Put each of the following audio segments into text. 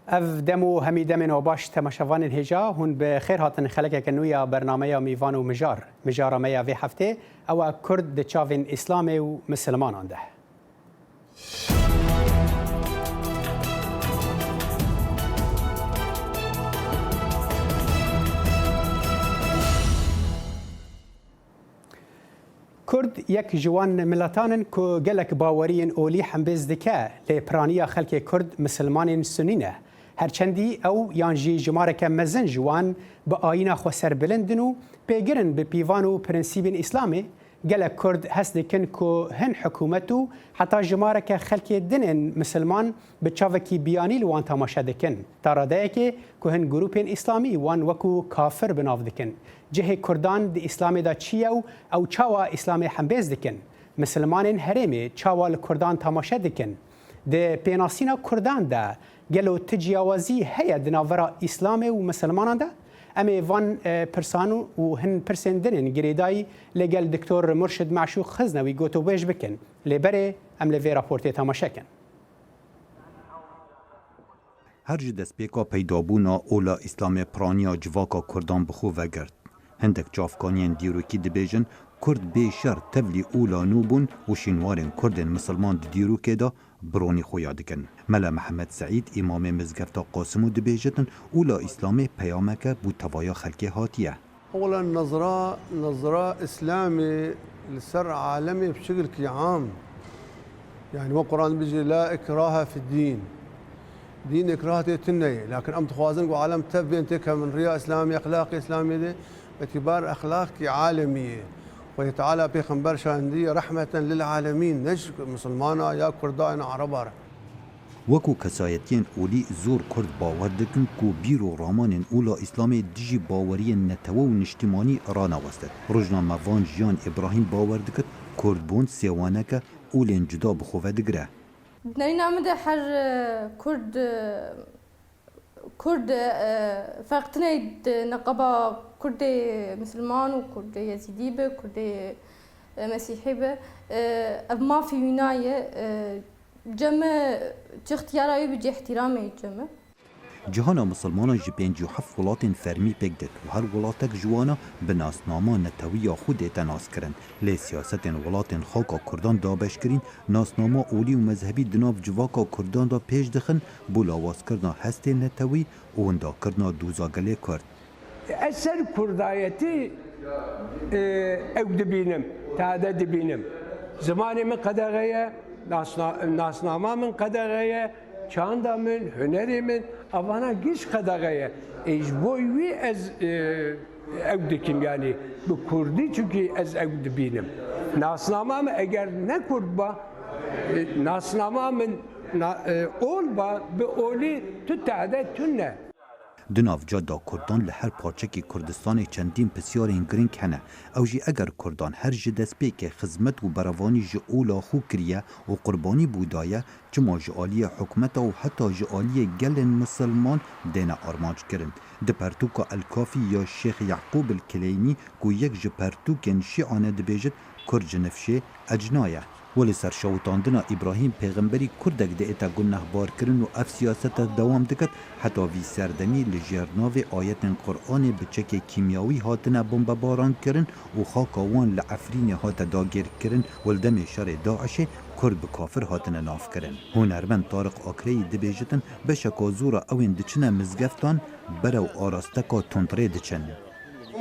اف دمو همی دمن و باش تماشاوان هجا هون به خیر هاتن خلق کنویا برنامه میوان و مجار میا وی هفته او کرد د چاوین اسلام و مسلمان آنده کرد یک جوان ملتان که گلک باورین اولی حمبز دکه لپرانیا خلک کرد مسلمان سنینه هرچندی او یانجی جمارک مزن جوان با آینا خو سر بلندن و پیگرن به پیوان و پرنسیب اسلامی گلک کرد هست دکن که هن حکومتو حتی جمارک خلک دنن مسلمان به چاوکی بیانی لوان تماشا دکن تاراده که هن گروپ اسلامی وان وکو کافر بناف دکن جه کردان د اسلام دا چیو او چاوا اسلام حمبز دکن مسلمان هرمی چاوا لکردان تماشا دکن د پیناسینا کردان دا گلو تجاوزی هیا دناورا اسلام و مسلمانان دا امی وان پرسانو و هن پرسندنن گریدای لگل دکتور مرشد معشوق خزنوی گوتو بیش بکن لبره ام لوی راپورتی تماشا کن هر جدس بیکا پیدابونا اولا اسلام پرانیا جواکا کردان بخو وگرد هندک جافکانین دیروکی دبیجن کرد بیشر تولی اولا نوبون و شینوارن کردن مسلمان دیروکی دا برونی خویا دکن. ملا محمد سعید امام مزگفتا قاسمو دبیجتن اولا اسلامی پیامکه بو توایا خلکی هاتیه. اولا نظرة اسلامي لسر عالمي بشكل عام يعني والقرآن بيجي لا إكراه في الدين دين إكراه تنية لكن أم تخوازن وعالم تبي أنت من رياء إسلامي أخلاقي إسلامي دي باعتبار أخلاقي عالمية وتعالى بيغمبر شاندية رحمة للعالمين نش مسلمانا يا كردان عربا وكو كسايتين أولي زور كرد باور دكن كو بيرو رامان أولا إسلامي ديجي باوري نتوو نشتماني رانا وستد رجنا مفان جيان إبراهيم باور دكت كرد بون سيوانك أولين جدا بخوفة دقره نريد نعمد حر كرد فرقتنا نقبة كرد مسلمان وكرد يزيدي به كرد مسيحي به ما في ولاية جمع اختياري بيجي احترامي جمع جهانا مسلمانا جي بينجو حف ولاتين فرمي بيكدت وهر ولاتك جوانا بناس ناما نتويا خود تناس کرن لی سیاستين ولاتين خاكا كردان دابش کرين ناس ناما اولي و مذهبي دناف جواكا كردان دا پیش دخن بولاواز کرنا هستي نتوي و هندا کرنا دوزاگلي کرد اثر كردايتي او دبينم تعداد دبينم زماني من قدغية ناس ناما من قدغية چاندا من هنری من اوانا گیش قداغه اجبوی از او دکیم یعنی به کردی چونکی از او دبینم ناسنامه اگر نکرد با ناسنامه من اول با به اولی تو تعداد تونه دناف جادا کردان لهر پارچکی کردستان چندین پسیارین گرینگ هنه او جی اگر کردان هر جدس پیک خدمت و براوانی جی اولا خو کریه و قربانی بودایه جما جعالی حکمت و حتی جعالی گل مسلمان دینا آرمانج کرن ده پرتوکا الکافی یا شیخ یعقوب الکلینی کو یک جی پرتوکن شیعانه دبیجت کرد جنفشه اجنایه ولی سرشاوتاندنا ابراهیم پیغمبری کردک ده ایتا گناه بار کرن و اف سیاست دوام دکت حتی وی سردمی لجرناو آیت قرآن بچک کیمیاوی هاتنه بمب باران کرن و خاکاوان لعفرین هات داگیر کرن ولدم شر داعش کرد بکافر هاتنه ناف کرن هنرمند طارق آکری دبیجتن بشکا زورا اوین دچنه مزگفتان برو آراستکا تندره دچن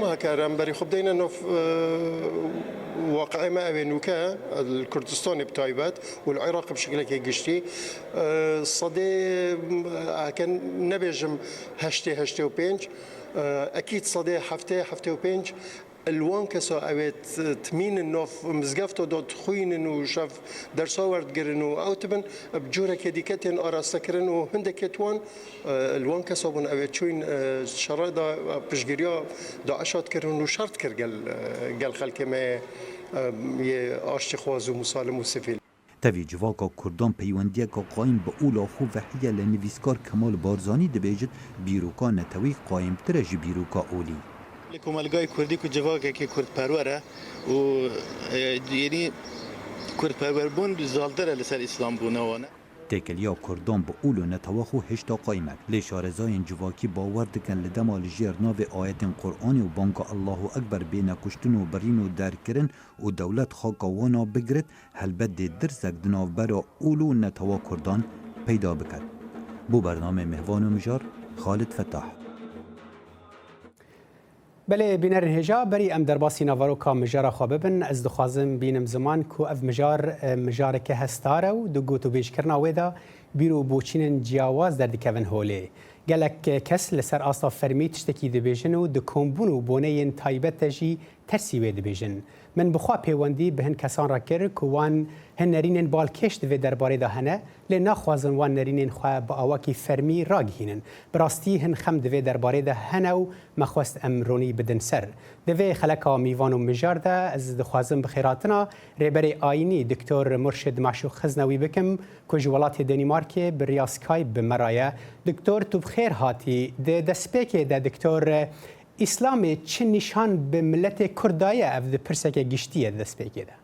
ما كان بري خب دينا انه واقع ما بينوكا الكردستان بتايبات والعراق بشكل هيك قشتي صدي كان نبيجم هشتي وبينج اكيد صدي هفته وبينج الوان كسا اوت تمين النوف مزقفتو دوت خوين وشاف درساورد جرنو اوتبن بجوره كديكتين اراسكرن وهندكتوان الوان كسا بن اوت شوين شرادا بشجريا داعشات كرن وشرط قال خلك ما اشتي خوازو مسالم وسفيل تاوی جواکا کردان پیوندیه که قایم به اولا خو وحیه لنویسکار کمال بارزانی دبیجد بیروکا نتوی قایم ترج بیروکا اولی لكم الجاي كردي كجواك كي كرد باروره و يعني كرد باور بون زالدره لسر اسلام بونه تکلیا کردان با اولو نتواخو هشتا قایمک لی شارزاین جواکی باور دکن لدما لجیر ناو آیت قرآنی و بانگا الله اکبر بین کشتن و برین و درکرن و دولت خاکوانا بگرد هلبت درزک دناو برا اولو نتوا کردان پیدا بکد. بو برنامه مهوان و مجار خالد فتاح. بله بینر هجا بری ام درباسی نوارو کا مجارا خوابه بن از دخوازم بینم زمان کو اف مجار که هستاره و دو گوتو بیش کرنا ویدا بیرو بوچینن جیاواز در دکون هوله گلک کس لسر آستا فرمی تشتکی دبیجن و دکومبون و بونین تایبت جی ترسی وی دبیجن من بخوا پیوندی بهن کسان را کر که وان هن نرینن بالکشت و درباره ده هنه لی نخوازن وان نرینن خواه با آواکی فرمی را گهینن براستی هن خم دوی درباره ده هنه و مخواست امرونی بدن سر دوی خلقا میوان و مجار ده از دخوازن بخیراتنا ریبری آینی دکتور مرشد معشوق خزنوی بکم که جوالات دنیمارک بریا سکایب بمرایه دکتور تو بخیر هاتی ده دسپیک ده دکتور اسلام چه نشان به ملت کردایه اف ده پرسک گشتیه دست بگیره؟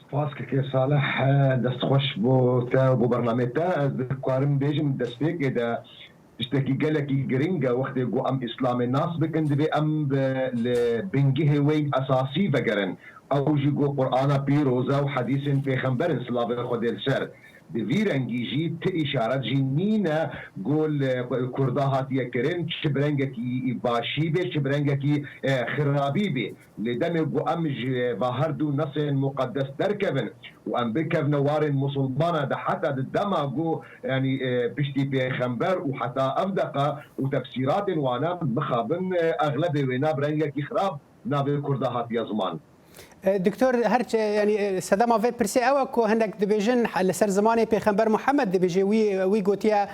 سپاس که صالح دست خوش بو برنامه تا از کارم بیجم دست بگیره اشتكي قالكي جرينجا وقت جو ام اسلام الناس بكند بي ام بنجه وين اساسي فقرن او جو قرآن بيروزا وحديث بيخنبرن صلاه خد الشر بفيرنجي جي اشارات جنينا قول كردها تيكرن شبرنجكي باشي بي شبرنجكي خرابي بي لدم جو امج ظهردو نص مقدس دركبن وام بكف نوار مسلمانه ده حتى الدما جو يعني بشتي بيخنبر وحتى ابدقه وتفسيرات وانا مخابن اغلب وينا برنجكي خراب نابي كردها يا زمان دكتور هرچ يعني سدما في برسي او كو هندك دبيجن لسر زماني پیغمبر محمد دبيجي وي گوتيا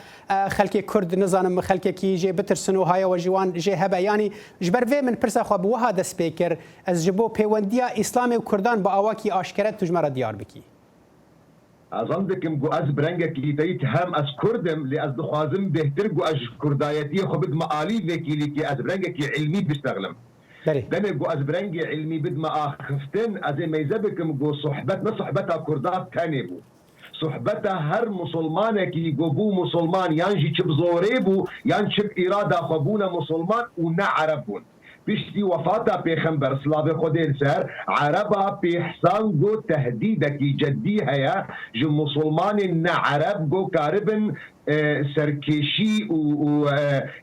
خلك كرد نظام خلك كي جي بترسنو هاي وجوان جي هبا يعني جبر في من برسا خو بو هذا سبيكر از جبو پیونديا اسلامي وكردان با اواكي اشكرت تجمر ديار بكي اظن بكم جو از برنگه کی تیت هم از کردم لی از دخوازم بهتر جو از کردایتی خو بد مآلی وکیلی کی از برنگه کی علمی بشتغلم دم جو از برنگ علمی بد ما خفتن از میزبکم جو صحبت صحبتها کردات تانی بو صحبتها هر مسلمانه کی جو بو مسلمان یانجی چب زوره بو یان چب اراده خبونه مسلمان و نه عربون بشتي وفاتا بيخنبر سلافي خدين سر عربا بيحسان جو تهديدكي جدي هيا جو مسلمان نا عرب جو كاربن سركيشي و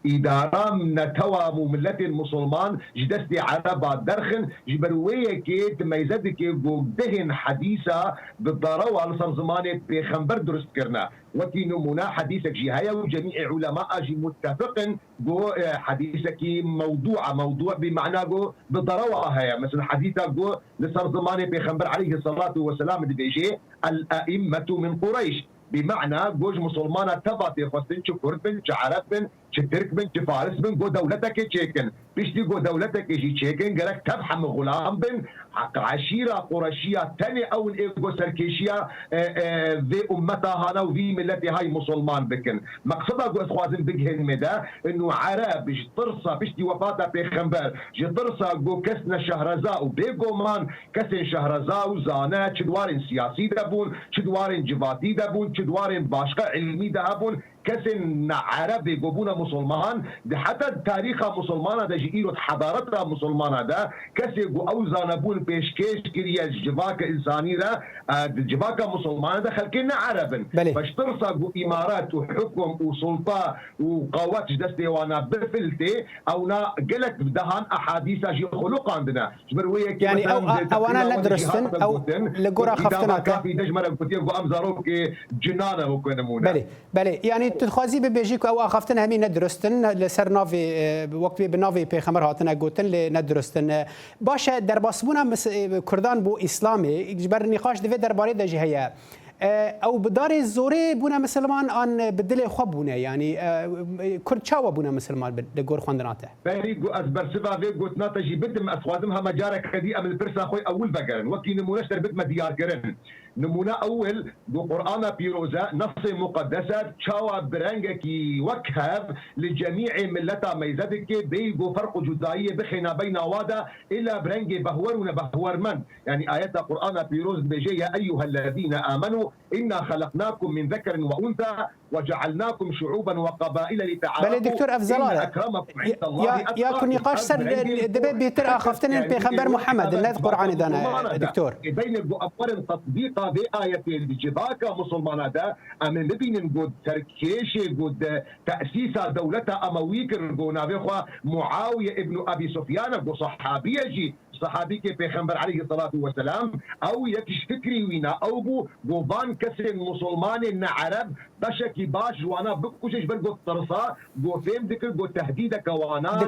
إدارام نتوا ملة المسلمان جدستي عربا درخن جبروية كي تميزدك جو دهن حديثة بالضروة لصر زماني بيخنبر درست كرنا وكي نمونا حديثك جي هيا وجميع علماء جي متفقن جو حديثك موضوع بمعنى جو بالضروة هيا مثلا حديثك جو لصر زماني بيخنبر عليه الصلاة والسلام دي بيجي الأئمة من قريش بمعنى جوج مسلمانة تبعتي خاصين شو كرد بن شو عرب بن شو ترك بن شو فارس بن جو دولتك تشيكن بيشتي جو دولتك يجي تشيكن قالك تبحم غلام بن عشيرة قرشية تاني أو الإيجو سركيشية في أمتها هنا وفي ملتي هاي مسلمان بكن مقصدها جو إخوازن بجهن مدا إنه عرب جترسا بيشتي وفاتا بيخنبر جترسا جو كسنا شهرزاء وبيجو مان كسن شهرزاء وزانا شدوارن سياسي دابون شدوارن جفاتي دابون شدوارن باشقة علمي دابون كسن عربي جبونا مسلمان ده حتى تاريخها مسلمانة ده جيرو حضارتها مسلمانة ده كسي جو أوزان بون بيشكيش كريا جواك إنساني ده جواك مسلمانة ده خلقنا عربا فاشترصا جو إمارات وحكم وسلطة وقوات جدستي وانا بفلتي أو نا قلت بدهان أحاديثة جي خلق عندنا جبروية يعني أو أنا ندرستن أو لقورا خفتنا كافي دجمرة قلت يقو أمزاروك جنانة وكونمونا بله يعني تخوازی به بیجیک او آخفتن همین ندرستن لسر ناوی وقتی به ناوی پیغمبر هاتن گوتن ل ندرستن باشه در باسبونا کردان بو اسلامی جبر نقاش دوی درباره ده جهه او بدار زوره بونا مسلمان آن بدل خواب بونه يعني کرد چاوا بونا مسلمان لگور خواندناته بری گو از برسوا وی گوتنا تجی بدم اسوازم هم جارك خدی ام البرسا خوي اول بقرن وكي نمونش در بدم ديار كرن نمونه اول بقرآن بيروزا نص مقدسه تشاوا برانجكي وكهب لجميع ملتا ميزدك بيجو فرق جزائيه بخنا بين وادا الى برانجي بهور ونبهور من يعني ايات القرآن بيروز بيجي يا ايها الذين امنوا انا خلقناكم من ذكر وانثى وجعلناكم شعوبا وقبائل لتعارفوا. بله دكتور افزلال يا كن نقاش سر دبي بيتر اخفتن البيغمبر محمد الذي قرآن دانا دكتور بين الأمر تطبيق بآية الجباك مسلمان هذا أمن لبين قد تركيش قد تأسيس دولة أمويك رجونا بخوا معاوية ابن أبي سفيان قد صحابي جي صحابي كي بيغمبر عليه الصلاة والسلام أو يكش فكري وينا أو بو قوبان كسر مسلمان عرب بشكي باش وانا بكوشش بلقو الطرصة قو فهم ذكر قو تهديدك وانا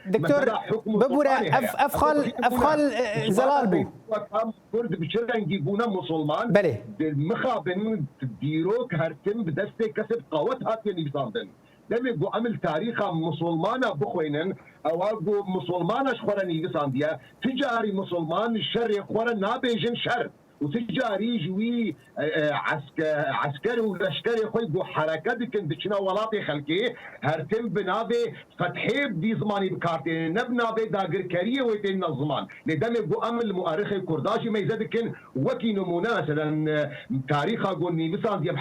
دكتور ببورا أفخال زلال بو كرد بشرنجي بونا مسلمان بله مخابن تديروك هرتم بدستي كسب قوتها تيني بصاندن دمي قو عمل تاريخا مسلمانا بخوينن او قو مسلمانا شخوراني بصانديا تجاري مسلمان الشر خوران نابيجن شر وتجاري جوي عسكري ولشكري خوي حركات كن دشنا ولاتي خلقي هرتم بنابي فتحي بدي زماني بكارتين نبنابي داغر كريه ويتين الزمان لدمي بو امل مؤرخ كرداجي ما يزدكن وكي نمونه مثلا تاريخا قولني مثلا دي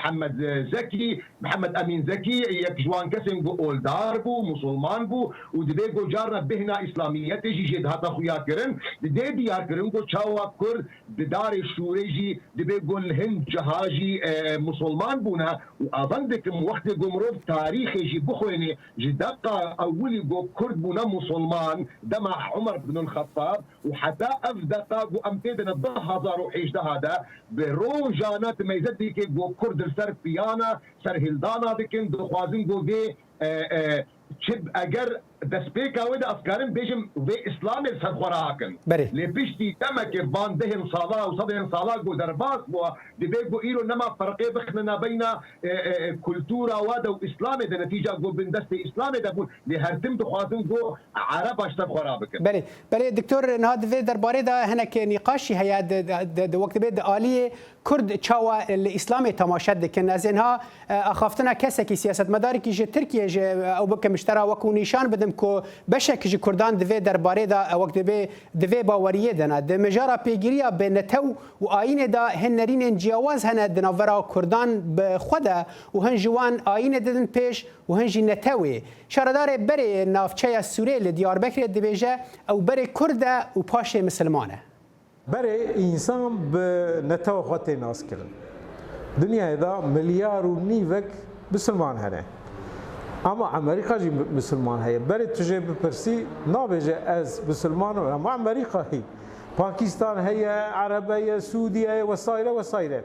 محمد امين زكي يك جوان كسم بو اولدار بو مسلمان بو ودبي جو جارنا بهنا اسلاميات جي جد هذا خويا كرن دي ديار كرن جو تشاوا كرد بدار شوريجي دبي قول هند جهاجي مسلمان بونا واظندك وقت قمروف تاريخي جي بخويني جي دقة اولي جو كرد بونا مسلمان دمع عمر بن الخطاب وحتى افدقا جو امتدن الضهزار وحيش ده هذا برو جانات ميزدي كي جو كرد السر بيانا سر هلدانا دكن دخوازن جو دي شب اگر دسبيكا ودا افكارن بيجم و اسلام السخورا هاكن لي بيشتي تمك بان دهن صلاه وصدهن صلاه جو درباس بو دي بيجو ايرو نما فرقي بخنا بين كولتورا ودا واسلام ده نتيجه جو بندستي اسلام ده بو لي هرتم دخوازن جو عرب اشتخورا بك بله دكتور نهاد في درباري ده هناك نقاشي هيا د وقت بيد آلية كرد تشاوا الاسلامي تماشد كن ازنها اخافتنا كسكي سياسه مدارك جي تركيا او بك مشترى وكو نشان بدم کو بشک جی کردان دوی درباره دا وقت دوی باوریه دنا د مجارا پیگیریا بنتو و آین دا هنرین انجیاواز هنه دناورا کردان به خدا و هن جوان آین ددن پیش و هن جی نتوی شاردار بری نافچه سوره لدیار بکر دویجه او بری کرده و پاش مسلمانه بری انسان به نتو خاطر ناس کرد دنیا دا ملیار و نیوک مسلمان هنه اما امریکا جی مسلمان هي بري تجي بپرسي نابجه از مسلمان اما امریکا هي باكستان هي عربيه سعوديه وسائر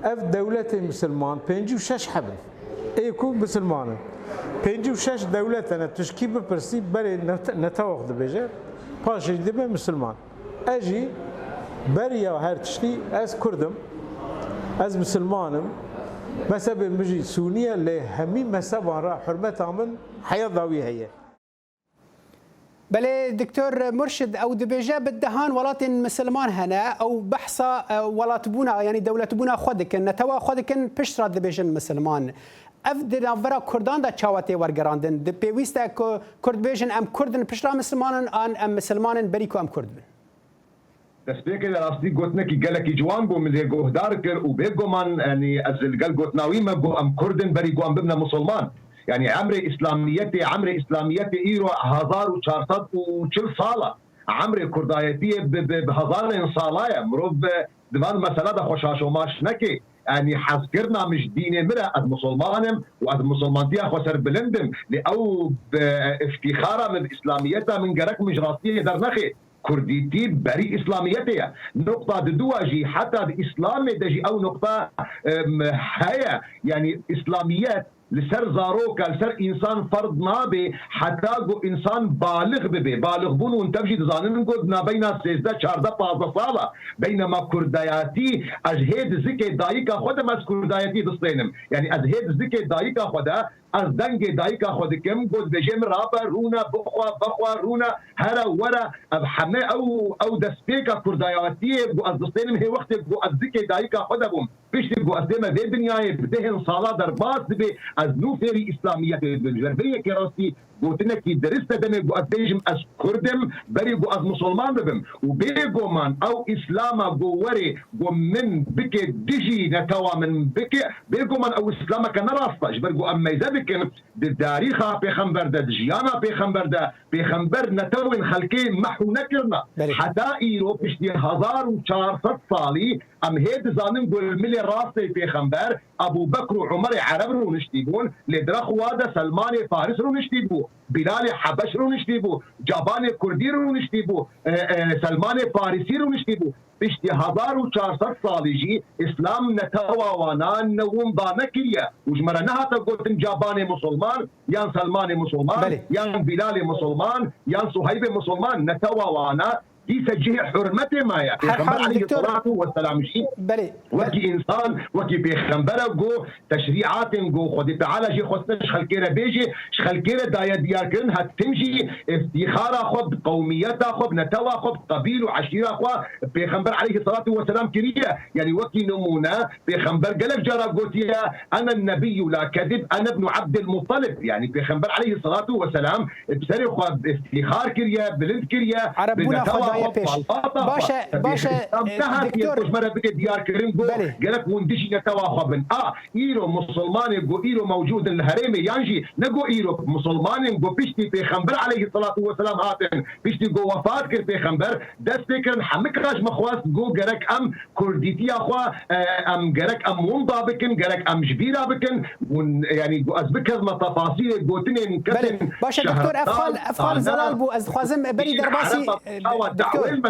اف دوله مسلمان 56 حبل ايكو مسلمان 56 دوله انا تشكي بپرسي بري نتوخد بجه باش دبه مسلمان اجي بري هر تشتي از كردم از مسلمانم مذهب المجي سونية لهمي مذهب را حرمتها من حياة ضوية هي بله دكتور مرشد او دبيجا بالدهان ولات مسلمان هنا او بحثا ولات بونا يعني دولة بونا خودك نتوا خودك بشرا دبيجن مسلمان افدنا ورا كردان دا چاواتي ورگراندن د بيويستا كرد بيجن ام كردن بشرا مسلمانن ان ام مسلمانن بريكو ام كردن تسبيك إذا أصدي قلتنا كي قالك جوان بو من يجو داركر وبيجو من يعني أزل قال قلتنا ويما بو أم كردن بري جو أم ببنا مسلمان يعني عمري إسلاميتي إيرو 1400 صالة عمري كردايتي بهزار صالايا مروف دمان مسألة ده خوشاش وماش نكي يعني حذكرنا مش ديني مرة أد مسلمانم وأد مسلمانتي أخو سر بلندم لأو افتخارا من إسلاميتها من جرك مجراسية در نخي كرديتي بري اسلاميتها نقطه دواجي حتى الاسلام دجي او نقطه هيا يعني اسلاميات لسر زاروكا لسر انسان فرض نابي حتى جو انسان بالغ ببي بالغ بون وانتبجي تزانن قد بين 13 14 15 ساله بينما كردياتي اجهد زكي دايكا خود مس كردياتي دستينم يعني اجهد زكي دايكا خودا از دنگ دایکا خود کم گود بجم رابا رونا بخوا رونا هرا ورا اب همه او دسپیکا کردایاتی گو از دستینم هی وقت گو از ذکی دایکا خود بوم پیشتی گو از دم به دنیای بدهن سالا در باز به از نوفری اسلامیت بنجربیه که راستی گوتنه کی درست دم گو از بجم از کردم بری گو از مسلمان ببم و بیگو من او اسلام گو وری گو من بک دیجی نتوا من بک بیگو من او اسلام کن راستش برگو ام میزه كان بالتاريخ بيخنبر ده جيانا بيخنبر ده بيخنبر نتوين خلقي محو نكرنا حتى ايرو بشتي 1400 صالي ام هيد زانم قول ملي راسي بيخنبر ابو بكر وعمر عرب رو نشتيبون لدرخ وادا سلمان فارس رو نشتيبو بلال حبش رو نشتيبو جابان كردي رو نشتيبو سلمان فارسي رو نشتيبو بشتي 1400 صالي جي اسلام نتوا وانا نوم بانكيا وجمرناها تقول جابان مسلمان يان سلمان مسلمان يان بلال مسلمان يان صهيب مسلمان نتوا وانا دي سجيه حرمته مايا بيخنبر عليه الصلاة والسلام شيء وكي إنسان وكي بيخنبره جو تشريعات جو خد تعالى جي خصنا شخلكيرا بيجي شخلكيرا دايا دياركن هتمشي افتخار خب قوميات خب نتوا خب قبيل وعشيرة خب بيخنبر عليه الصلاة والسلام كريه يعني وكي نمونا بيخنبر قالك جرى قوتيا أنا النبي لا كذب أنا ابن عبد المطلب يعني بيخنبر عليه الصلاة والسلام بسري خب افتخار كريه بلند كريه عربونا باشه دكتور مرة بك ديار كريم جو قالك وندشي نتواخبن ايرو مسلمان جو ايرو موجود الهريمي يانجي نجو ايرو مسلمان جو بيشتي بيخنبر عليه الصلاة والسلام هاتن بيشتي جو وفات كر بيخنبر دستكن حمك راج مخواس جو قالك ام كرديتي اخوا ام قالك ام ونضا بكن قالك ام جبيرة بكن يعني جو ازبكر ما تفاصيل جو تنين كتن باشه دكتور افخال زلال بو از خوازم بري درباسي دكتور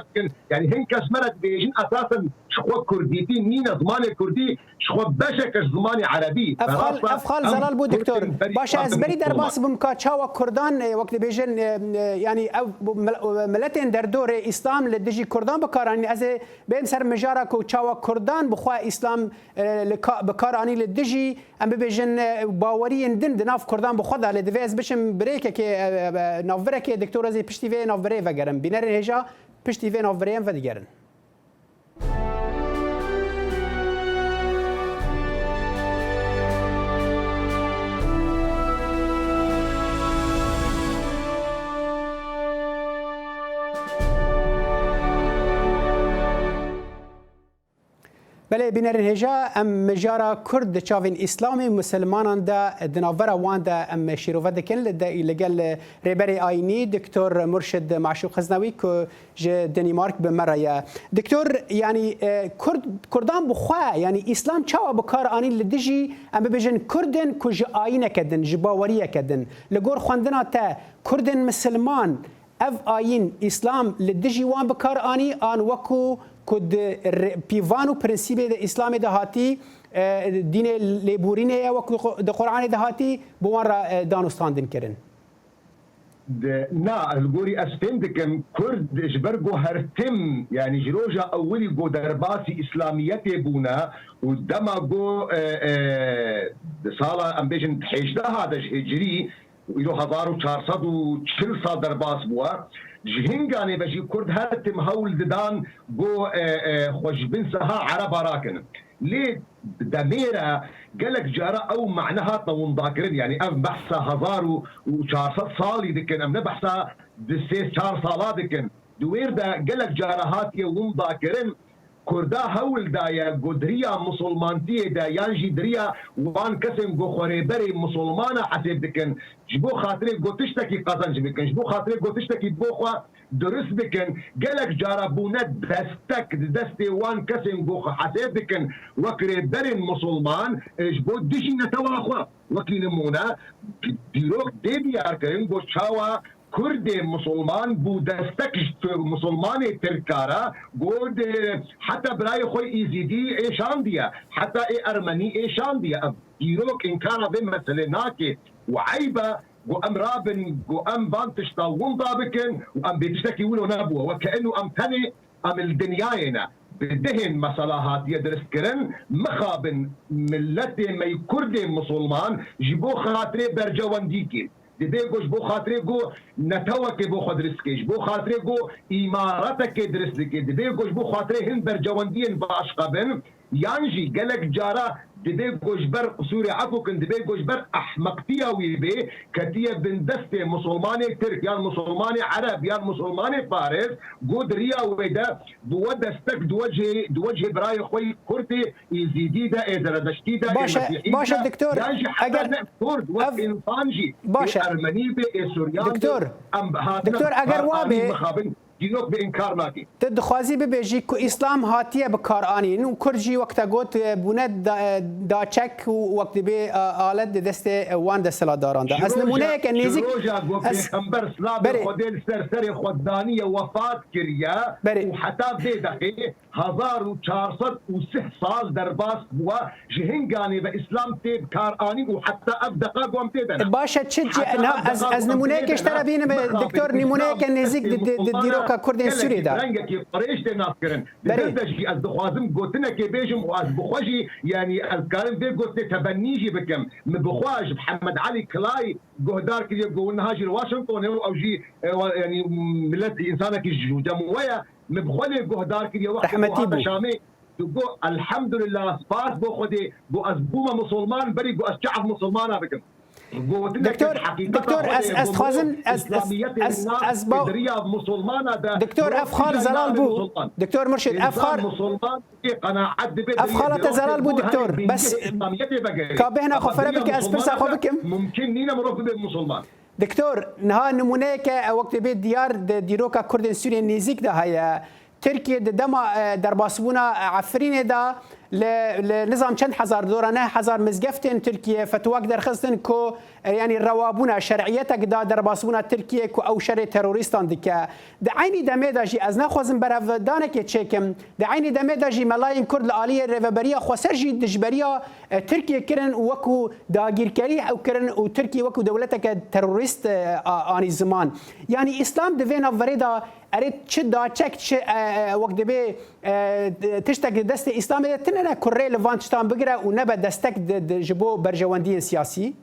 يعني هنك اسمرت بيجين اساسا شخو كرديتي مين زمان كردي شخو بشك زمان عربي افخال زلال بو دكتور باشا ازبري درباس بمكا تشاوا كردان وقت بيجن يعني ملتين در دور اسلام لدجي كردان بكاراني از بهم سر مجارا كو تشاوا كردان بخوا اسلام بكاراني لدجي ام بيجن باوري دن دناف كردان بخدا لدفيز بشم بريك كي نوفرك دكتور زي بشتي في نوفري وگرم بينر هجا پشتی وین آوریم و دیگرن. بله بینرین هجا ام مجارا کرد چاوین اسلامی مسلمانان دا دناورا وان دا ام شیروه دکن لگل ریبری آینی دکتور مرشد معشوق خزنوی که جه دنیمارک بمریا دکتور یعنی کردان بخواه یعنی اسلام چاوا بکار آنی لدجی ام ببیجن کردن که جه آینه کدن جه باوریه کدن لگور خواندنا تا کردن مسلمان اف آین اسلام لدجی وان بکار آنی آن وکو کد پیوان و پرنسیب اسلام دهاتی دین لیبورینه و د قرآن دهاتی بوان را دانستاندن کرن. نا الجوري استندكم كرد جبرجو هرتم يعني جروجا اولي جو درباسي اسلاميتي بونا ودما جو صاله امبيجن حيجدا هذا هجري ويلو 1440 سال درباس بوا جهنگانه بجي كرد هرتم هول ددان جو خوش بنسها عرب راكن ليه دميرة قالك جارة او معناها طون ذاكرين يعني ام بحثها 1400 صالي دكن ام نبحثها دسيس 4 صالات دكن دوير دا قالك جارة هاتي وم ذاكرين كردا هول دايا قدريا مسلمانتي دا يانجي دريا وان كسم جو خريبري مسلمانة حسب دكن جبو خاطري جو تشتكي قزنج بكن جبو خاطري جو تشتكي بوخوا درس بكن قالك جاربونا دستك دستي وان كسم جو حسب دكن وكريبري مسلمان جبو ديجي نتواخوا وكي نمونا ديروك ديبي اركن جو شاوا كردي مسلمان بو دستك مسلماني تركارا قود حتى براي خوي ايزيدي ايشان ديا حتى اي ارمني ايشان ديا يروك ان كان بمثل ناكي وعيبه وام رابن وام بان تشتاون ضابكن وام بيتشتكي ولو نابوه وكانه ام ثاني ام الدنياينا بدهن مصالحات يدرس كرن مخابن ملتي مي كردي مسلمان جيبو خاطري برجوان ديكي دبيجوش بو خاطري جو نتوك بو خدرسكيش بو خاطري جو اماراتك درسكي دبيجوش بو خاطري هن برجواندين باش قبن يانجي قالك جارا دبيجوش بر سوري عفو كن دبيجوش بر احمقتيا ويبي كتيه بن دستي مسلماني ترك يا مسلماني عرب يا مسلماني فارس قود ريا ويدا دو دستك دوجه براي خوي كردي يزيدي دا ادردشتي دا باشا دكتور اگر كرد وانسانجي ارمني بي سوريان دكتور اگر وابي دينوك بإنكار ناكي تدخوازي ببيجي كو إسلام هاتيه بكارانين وكرجي وقتا قوت بوند دا تشك وقت بي آلت دست وان دستلا داران دا از نمونه که نيزيك جروجا قو بيخمبر سلابي خودين سرسري خودانية وفات كريا وحتى بيدقي 1406 سال درباس بوا جهنگاني بإسلام تيب كاراني وحتى أبدقا قوم تيدنا باشا تشجي از نمونه که اشترا بين دكتور نمونه که نيزيك ديروكا كردين سوري دا رنگك قريش ديناس كرن دردشي از دخوازم قوتنا كي بيجم واز بخوجي يعني الكارم في قوت تبنيجي بكم مبخواج محمد علي كلاي قهدار كي يقول هاجي واشنطن او جي يعني ملت انسانك جمويه مبخولي قهدار كي رحمتي شامي تقول الحمد لله سباس بو خدي بو ازبوما مسلمان بري بو شعب مسلمان بكم دكتور خوازم دكتور افخار زلال بو دكتور مرشد افخار زلال بو دكتور بس كابهنا خفره بك اسبرس اخوبكم ممكن نينا مروف بالمسلمان دكتور نها نمونيك وقت بيت ديار ديروكا كردن سوريا نيزيك ده هي تركيا دما درباسبونا عفرين دا لنظام چند هزار دورانه هزار مزگفتن ترکیه فتواک درخستن کو يعني روابونا شرعيتك دا درباسبونا ترکیه کو او شر تروریستان دکه د عینی دمه داجی از نخوازم برف دانه چکم د عینی دمه داجی ملایم کرد عالی رهبریا خسرجی دجبریا ترکیه کرن وکو داگیرکری او کرن او ترکیه وکو دولتك تروریست آنی زمان يعني اسلام دوینا وردا اريد چه دا چک وقت به تشتك دست اسلام تنه كوري لفانشتان بقرا ونبا دستك جبو برجواندين سياسي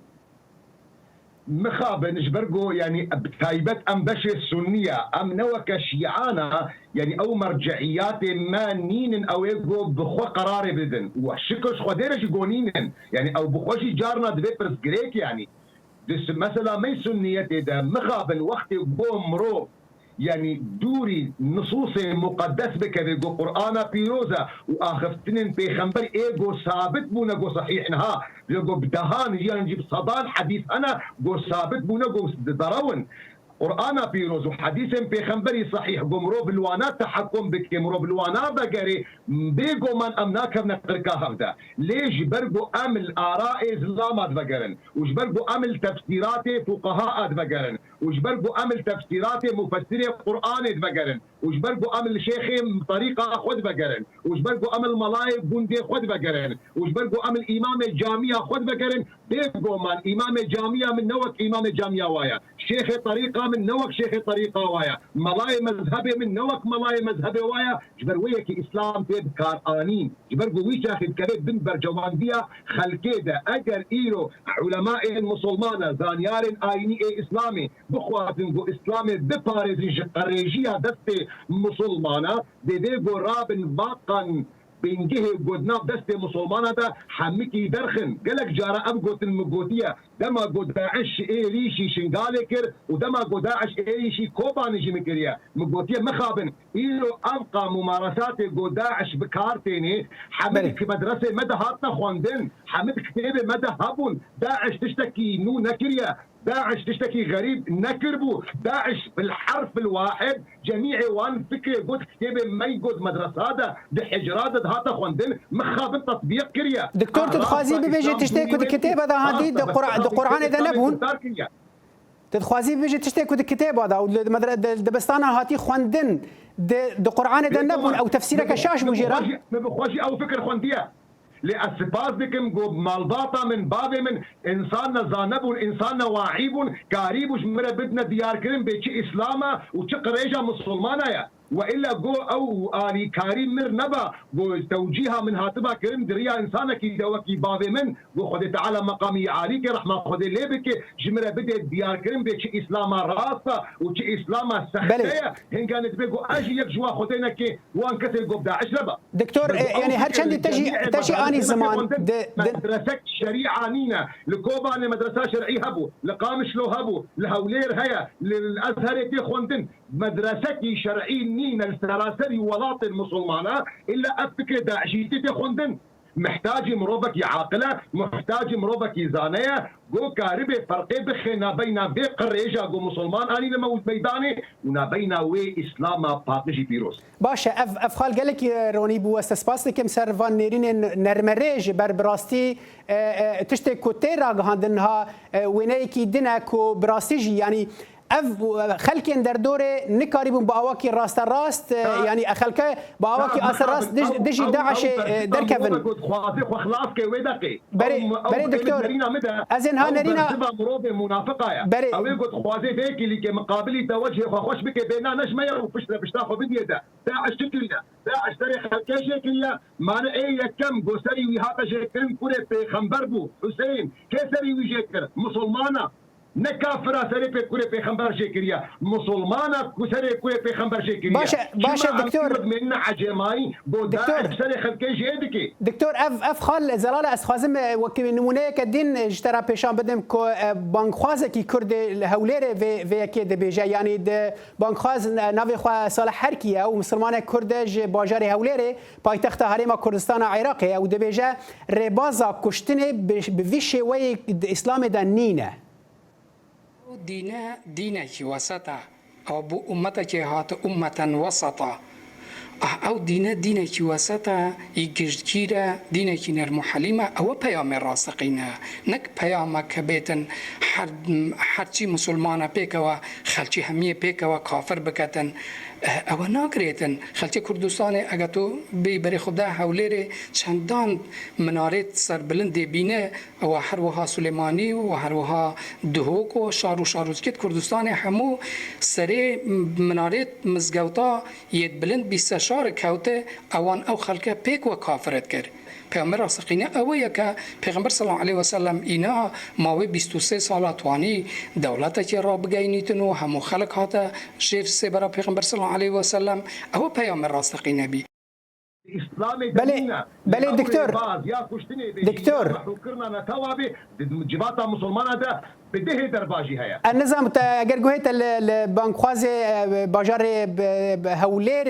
مخابن جبرجو يعني بتايبت ام بشر السنيه ام نوك شيعانا يعني او مرجعيات ما نين او يجو بخو قرار بدن وشكش خديرش جونين يعني او بخوشي جارنا دبيبرز جريك يعني دس مثلا ما سنيه ده مخابن وقت بومرو يعني دوري نصوص مقدس بكذا قرآن بيروزا وآخفتنين بيخنبر إيجو ثابت بونا جو صحيح نها يقول بدهان يجي نجيب صدان حديث أنا جو ثابت بونا جو درون قرآن بيروز وحديث بيخنبري صحيح قمرو بالوانات تحكم بك مرو بالوانا بقري بيجو من أمناك بنقركا هذا ليش برجو أمل آراء إسلامات بقرن وش برجو أمل تفسيرات فقهاء بقرن وش برجو أمل تفسيرات مفسري قرآن بقرن وش برجو أمل شيخي طريقة خد بقرن وش برجو أمل ملاي بوندي خد بقرن وش برجو أمل إمام الجامعة خد بقرن بيجو من إمام الجامعة من نوك إمام الجامعة وايا شيخ طريقة من نوك شيخ طريقة وايا ملاي مذهبي من نوك ملاي مذهبي وايا جبروية كي إسلام تيب كارانين جبرجو ويش أخذ كريب بن برجواندية خلكيدة أجر إيرو علماء المسلمان زانيار آيني إسلامي بخواتن جو إسلامي بباريزي قريجية دستي مسلمانة ديديجو رابن باقا بينجه قدنا دست مسلمانة ده حميكي درخن قالك جارة أبقوت المقوتية دما قد داعش إيريشي شنغالكر ودما قد داعش إيريشي كوبانيجي مكريا مقوتية مخابن إيرو أبقى ممارسات قد داعش بكارتيني حميك مدرسة مدى هاتنا خواندن حميك كتابة مدى هابون داعش تشتكي نو نكريا داعش تشتكي غريب نكربو داعش بالحرف الواحد جميع وان فكرة قد كتابة ما يقود مدرسة هذا دي حجرات هاتا خواندن مخابن تطبيق كريا دكتور تدخوازي ببيجي تشتكي كتابة هذا هادي دي قرآن إذا نبون تخوازي بيجي تشتكوا الكتاب هذا او دبستانا هاتي خواندن د قرآن ده نبون او تفسيرك شاش مجيرا ما بخواشي او فكر خوانديه لأسفاز بكم جو مالباطا من باب من إنسان زانبون إنسان واعيبون كاريبوش مرة بدنا ديار كريم بيشي إسلاما وشي قريجة مسلمانة يا والا جو او اني كريم مر نبا جو توجيهها من هاتبا كريم دريا انسانه كي دوكي بابي من جو خذ تعالى مقامي عليك رحمه خذ ليبك جمره بده ديار كريم بيشي اسلام راسا وشي اسلام سحتيه هن كانت بيجو اجي يك جوا خذينا كي وان كسر جو داعش لبا دكتور يعني هر شندي تجي اني زمان مدرسه شريعه نينا لكوبا مدرسه شرعيه هبو لقامش لو هبو لهولير هيا للازهر كي خوندن مدرسه شرعيه نينا السراسري ولاط المسلمانة إلا أفكر داعشيتي خوندن محتاج مروبك عاقلة محتاج مروبك زانية جو كاربي فرقي بخنا بين بيق الرجا جو مسلمان أني لما ميداني ونبين وي إسلام باقجي بيروس باشا أفخال قالك روني بو استسباسك مسرفان نيرين نرمريج بربراستي تشتي كوتيرا هندنها وينيكي دينكو براستيجي يعني اف خلكين در دوره نکاریبون با آواکی راست یعنی خلکه با آواکی اصل راست دجی داعش در کفن بری دکتور از اینها نرینا بری او يقول خوازي بيك اللي كمقابلي توجه خوش بك بينا نشمير وفشتا خو بدي ده داعش شكلنا داعش تاريخ كشكلنا ما اي كم غسري وهذا شكل كره پیغمبر بو حسين كسري وجكر مسلمانه نكافر سري بكره پیغمبر شکریه مسلمانه سري كره پیغمبر شکریه باشا دكتور من عجماي دكتور سري خلكي جيدك دكتور اف خال زلاله اس خازم وكي نمونه كدين اجترا پیشان بدم كو بانك خوازه کی کرد هوليره في كي دبيجا يعني د بانك خواز ناوي خوا صالح حركيه او مسلمان كردج باجار هوليره پایتخت هرم کردستان عراق او دبيجا ربازا کشتنه به شوی اسلام دنینه دينك وسطا أو بو أمتك هات أمة وسطا أو دينك وسطا يجرجيرا دينك نرمو حليمة أو بيام راسقينا نك بيام كبيتن حرشي مسلمانة بيكوا خلشي همية بيكوا كافر بكتن او ناگریتن خلچه کردستان اگه تو بری خدا حولره چندان منارت سربلند بینه و هر وها سلیمانی و هر وها دهوک و شاروزکت کردستان همو سری منارت مزگوتا ید بلند 24 کوته اوان او خلکه پیک و کافرت کرد پیامبر راسخینه اویه که پیغمبر صلی الله علیه و سلم اینا ماوی 23 سال توانی دولت که را بگینیتن و همو خلق هاته شیر سه برای پیغمبر صلی الله علیه و سلم او پیامبر راسخینه بی بله دكتور جباتا مسلمانه ده بده درباجي هيا النظام اگر گوهیت البنك خواز باجار هولير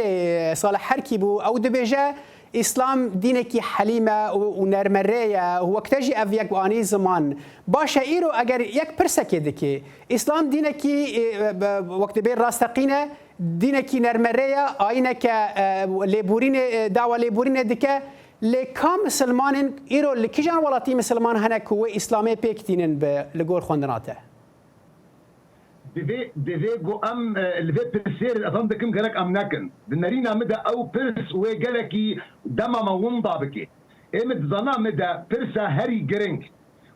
صالح حركي بو او دبيجا اسلام دينك حليمه ونرمريه هو كتجي افيك واني زمان باشا ايرو اگر يك برسك دكي اسلام دينك وقت بين راستقينه دينك نرمريه اينك ليبورين دعوه ليبورين دكه لكام مسلمان ايرو لكيجان ولاتي مسلمان هناك هو اسلامي بيكتينن لغور خوندناته دي جو ام اللي في بيرسير اظن دكم قالك ام نكن دنارينا مدى او بيرس وقالكي دما ما ومضا بكي امد ظنا مدى بيرسا هاري جرينج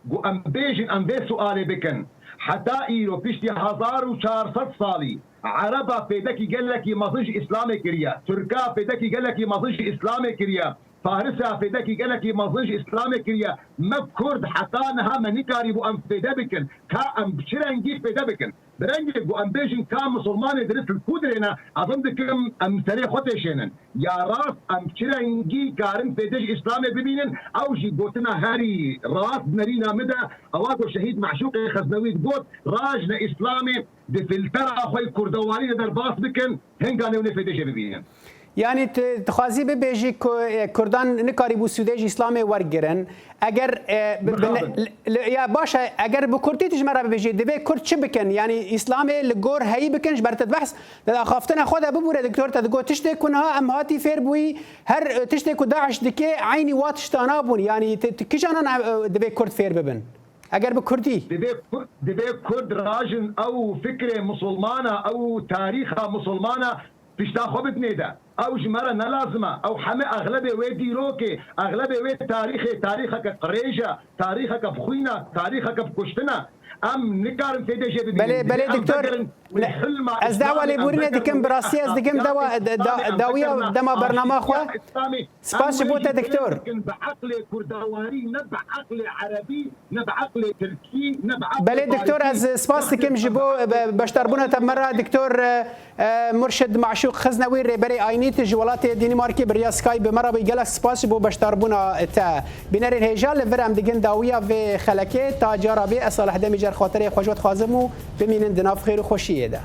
جو ام بيجن ام في سؤالي بكن حتى ايرو بيشتي 1400 صالي عربا فيدكي قالكي مازنج اسلامي كريا تركا فيدكي قالكي مازنج اسلامي كريا فارسا فيدكي قالكي مازنج اسلامي كريا ما كرد حتى انها منيكاري بو ام فيدبكن كا ام بشرنجي فيدبكن برنجي بو ام بيجن كا مسلمان درس الكودرينا اظن دكم ام سري خوتشينن يا راس ام بشرنجي كارن فيدج اسلامي ببينن او جي بوتنا هاري راس نرينا مدى اواقو شهيد معشوق خزنوي قوت راجنا اسلامي دي فلتر اخوي كردواني درباس بكن هنگانه ونفيدج ببينن يعني تخازي ببيجي كردان نكاري بو سوداج اسلامي ورگرن اگر يا باشا اگر بكردي تجمره ببيجي دبي كرد شبكن يعني اسلامي لغور هي بكنش برت بحث خافتنا خدها ببوره دكتور تدغو تشتي كنها ام هاتي فير بوي هر تشتي كو داعش دكي عيني واتش تنابون يعني كيش انا دبي كرد فير ببن اگر به کردی دبي كرد راجن او فكره مسلمانه او تاريخها مسلمانه بيشتا خبت نيدا او جمره نلازمه او حمي اغلبيه ويدي روكي اغلبيه ويد تاريخك قريجه تاريخك بخوينا تاريخك بكشتنا ام نكارم في دجه بله دكتور از دعوه لیبورینه دکم براسی از دکم داویا دما برنامه خو سپاس بوده دکتور بعقل كردواري نبع عقل عربي نبع عقل تركي نبع عقل بله دکتور از سپاس دکم جبو بشتربونه تمره دکتور مرشد معشوق خزنوی رهبری آینیت جوالات دنمارکی بریا سکایپ مره بگل سپاس بو بشتربونه تا بنر الهجال ورم دگن داویا و خلکه تا جرابی اصالح دمی جر خاطر خوشوت خازمو بمینن دناف خیر و خوشیه ده